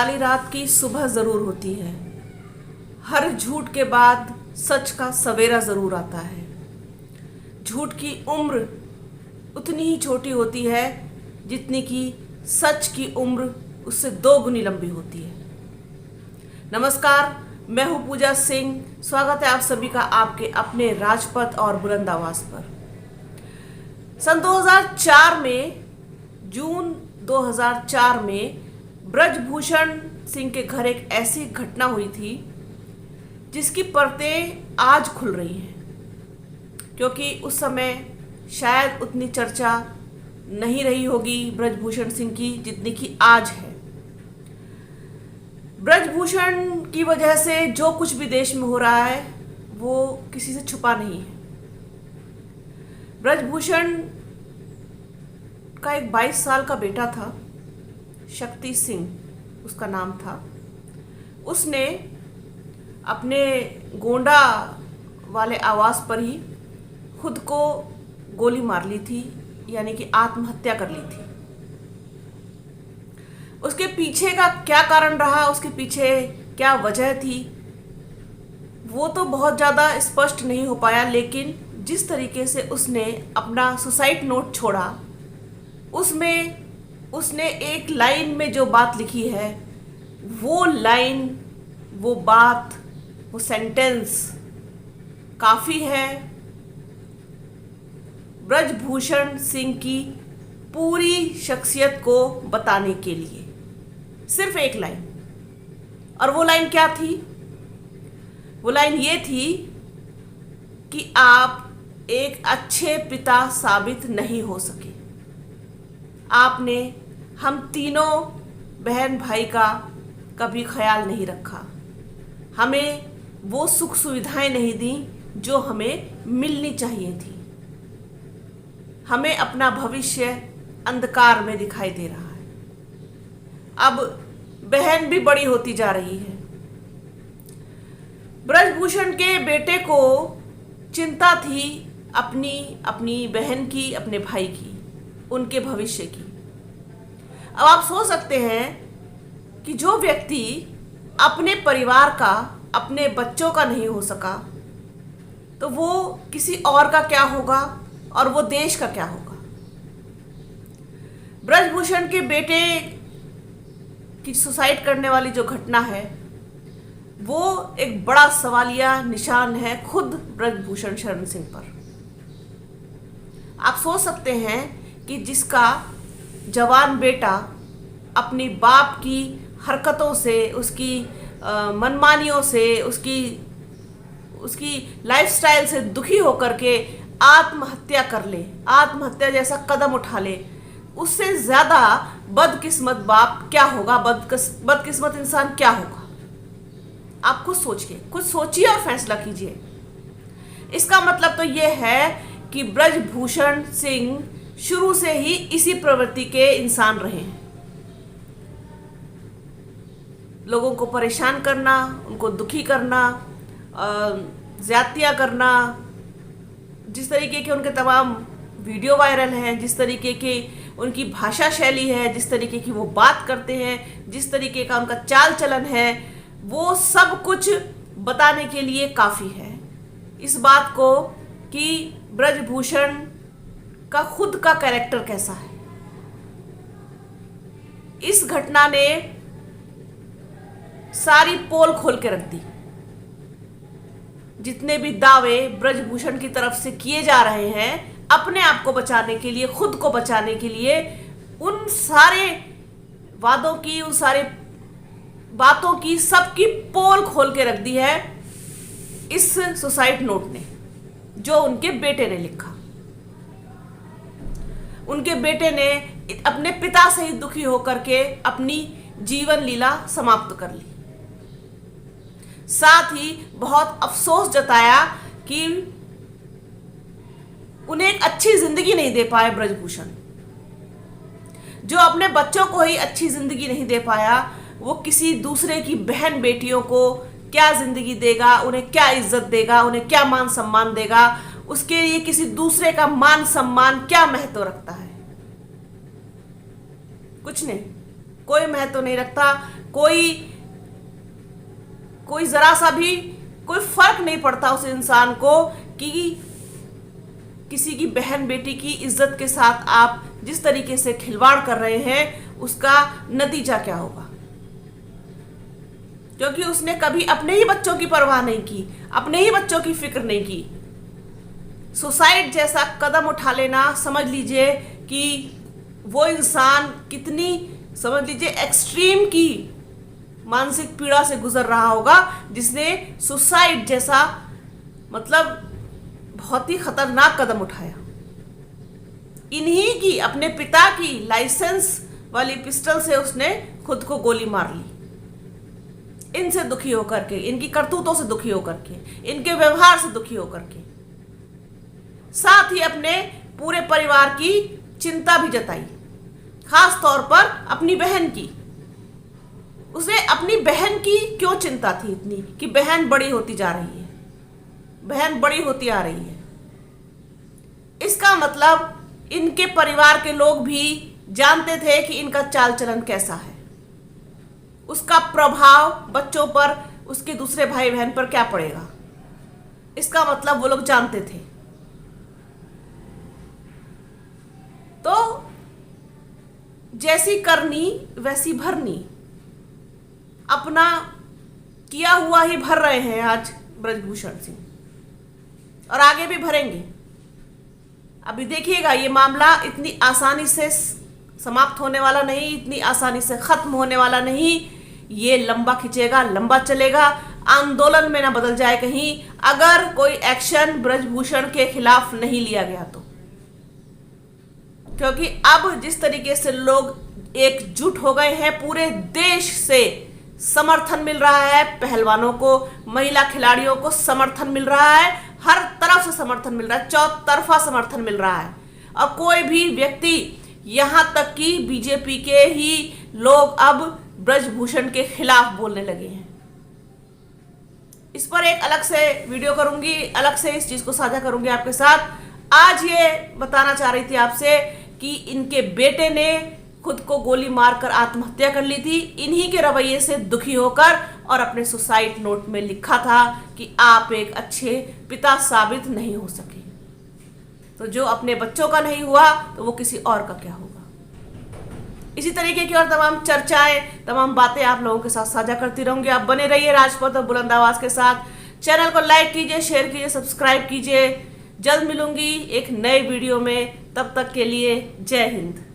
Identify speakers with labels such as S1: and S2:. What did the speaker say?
S1: काली रात की सुबह ज़रूर होती है। हर झूठ के बाद सच का सवेरा ज़रूर आता है। झूठ की उम्र उतनी ही छोटी होती है जितनी कि सच की उम्र उससे 2 गुनी लंबी होती है। नमस्कार, मैं हूँ पूजा सिंह। स्वागत है आप सभी का आपके अपने राजपथ और बुलंद आवाज़ पर। सन 2004 में, जून 2004 में ब्रजभूषण सिंह के घर एक ऐसी घटना हुई थी जिसकी परतें आज खुल रही हैं, क्योंकि उस समय शायद उतनी चर्चा नहीं रही होगी ब्रजभूषण सिंह की जितनी कि आज है। ब्रजभूषण की वजह से जो कुछ भी देश में हो रहा है वो किसी से छुपा नहीं है। ब्रजभूषण का एक 22 साल का बेटा था, शक्ति सिंह उसका नाम था। उसने अपने गोंडा वाले आवास पर ही खुद को गोली मार ली थी, यानी कि आत्महत्या कर ली थी। उसके पीछे का क्या कारण रहा, उसके पीछे क्या वजह थी, वो तो बहुत ज़्यादा स्पष्ट नहीं हो पाया, लेकिन जिस तरीके से उसने अपना सुसाइड नोट छोड़ा उसमें उसने एक लाइन में जो बात लिखी है, वो लाइन, वो बात, वो सेंटेंस काफ़ी है ब्रजभूषण सिंह की पूरी शख्सियत को बताने के लिए। सिर्फ एक लाइन। और वो लाइन क्या थी? वो लाइन ये थी कि आप एक अच्छे पिता साबित नहीं हो सके। आपने हम तीनों बहन भाई का कभी ख्याल नहीं रखा। हमें वो सुख सुविधाएं नहीं दी जो हमें मिलनी चाहिए थी। हमें अपना भविष्य अंधकार में दिखाई दे रहा है। अब बहन भी बड़ी होती जा रही है। ब्रजभूषण के बेटे को चिंता थी अपनी बहन की, अपने भाई की, उनके भविष्य की। अब आप सोच सकते हैं कि जो व्यक्ति अपने परिवार का, अपने बच्चों का नहीं हो सका, तो वो किसी और का क्या होगा और वो देश का क्या होगा। ब्रजभूषण के बेटे की सुसाइड करने वाली जो घटना है वो एक बड़ा सवालिया निशान है खुद ब्रजभूषण शरण सिंह पर। आप सोच सकते हैं कि जिसका जवान बेटा अपनी बाप की हरकतों से, उसकी मनमानियों से, उसकी लाइफस्टाइल से दुखी होकर के आत्महत्या कर ले, आत्महत्या जैसा कदम उठा ले, उससे ज़्यादा बदकिस्मत बाप क्या होगा, बदकिस्मत इंसान क्या होगा। आप कुछ सोचिए और फैसला कीजिए। इसका मतलब तो ये है कि ब्रजभूषण सिंह शुरू से ही इसी प्रवृत्ति के इंसान रहे हैं। लोगों को परेशान करना, उनको दुखी करना, ज्यादतियाँ करना, जिस तरीके के उनके तमाम वीडियो वायरल हैं, जिस तरीके की उनकी भाषा शैली है, जिस तरीके की वो बात करते हैं, जिस तरीके का उनका चाल चलन है, वो सब कुछ बताने के लिए काफ़ी है इस बात को कि ब्रजभूषण का खुद का कैरेक्टर कैसा है। इस घटना ने सारी पोल खोल के रख दी। जितने भी दावे ब्रजभूषण की तरफ से किए जा रहे हैं अपने आप को बचाने के लिए, खुद को बचाने के लिए, उन सारे वादों की, उन सारे बातों की, सबकी पोल खोल के रख दी है इस सुसाइड नोट ने, जो उनके बेटे ने लिखा। उनके बेटे ने अपने पिता से ही दुखी होकर के अपनी जीवन लीला समाप्त कर ली। साथ ही बहुत अफसोस जताया कि उन्हें एक अच्छी जिंदगी नहीं दे पाए ब्रजभूषण। जो अपने बच्चों को ही अच्छी जिंदगी नहीं दे पाया, वो किसी दूसरे की बहन बेटियों को क्या जिंदगी देगा, उन्हें क्या इज्जत देगा, उन्हें क्या मान सम्मान देगा। उसके लिए किसी दूसरे का मान सम्मान क्या महत्व रखता है? कुछ नहीं, कोई महत्व नहीं रखता। कोई कोई जरा सा भी कोई फर्क नहीं पड़ता उस इंसान को कि किसी की बहन बेटी की इज्जत के साथ आप जिस तरीके से खिलवाड़ कर रहे हैं उसका नतीजा क्या होगा। क्योंकि उसने कभी अपने ही बच्चों की परवाह नहीं की, अपने ही बच्चों की फिक्र नहीं की। सुसाइड जैसा कदम उठा लेना, समझ लीजिए कि वो इंसान कितनी, समझ लीजिए, एक्सट्रीम की मानसिक पीड़ा से गुजर रहा होगा, जिसने सुसाइड जैसा मतलब बहुत ही खतरनाक कदम उठाया। इन्हीं की, अपने पिता की लाइसेंस वाली पिस्टल से उसने खुद को गोली मार ली। इनसे दुखी होकर के, इनकी करतूतों से दुखी होकर के, इनके व्यवहार से दुखी होकर के, साथ ही अपने पूरे परिवार की चिंता भी जताई, खास तौर पर अपनी बहन की। उसे अपनी बहन की क्यों चिंता थी इतनी कि बहन बड़ी होती जा रही है, बहन बड़ी होती आ रही है। इसका मतलब इनके परिवार के लोग भी जानते थे कि इनका चाल चलन कैसा है, उसका प्रभाव बच्चों पर, उसके दूसरे भाई बहन पर क्या पड़ेगा। इसका मतलब वो लोग जानते थे। तो जैसी करनी वैसी भरनी, अपना किया हुआ ही भर रहे हैं आज ब्रजभूषण सिंह, और आगे भी भरेंगे। अभी देखिएगा, ये मामला इतनी आसानी से समाप्त होने वाला नहीं, इतनी आसानी से खत्म होने वाला नहीं। ये लंबा खिंचेगा, लंबा चलेगा, आंदोलन में ना बदल जाए कहीं, अगर कोई एक्शन ब्रजभूषण के खिलाफ नहीं लिया गया तो। क्योंकि अब जिस तरीके से लोग एकजुट हो गए हैं, पूरे देश से समर्थन मिल रहा है, पहलवानों को, महिला खिलाड़ियों को समर्थन मिल रहा है, हर तरफ से समर्थन मिल रहा है, चौतरफा समर्थन मिल रहा है। और कोई भी व्यक्ति, यहां तक कि बीजेपी के ही लोग अब ब्रजभूषण के खिलाफ बोलने लगे हैं। इस पर एक अलग से वीडियो करूंगी, अलग से इस चीज को साझा करूंगी आपके साथ। आज ये बताना चाह रही थी आपसे कि इनके बेटे ने खुद को गोली मारकर आत्महत्या कर ली थी, इन्हीं के रवैये से दुखी होकर, और अपने सुसाइड नोट में लिखा था कि आप एक अच्छे पिता साबित नहीं हो सके। तो जो अपने बच्चों का नहीं हुआ तो वो किसी और का क्या होगा। इसी तरीके की और तमाम चर्चाएं, तमाम बातें आप लोगों के साथ साझा करती रहूंगी। आप बने रहिए राजपथ और बुलंद आवाज के साथ। चैनल को लाइक कीजिए, शेयर कीजिए, सब्सक्राइब कीजिए। जल्द मिलूंगी एक नए वीडियो में, तब तक के लिए जय हिंद।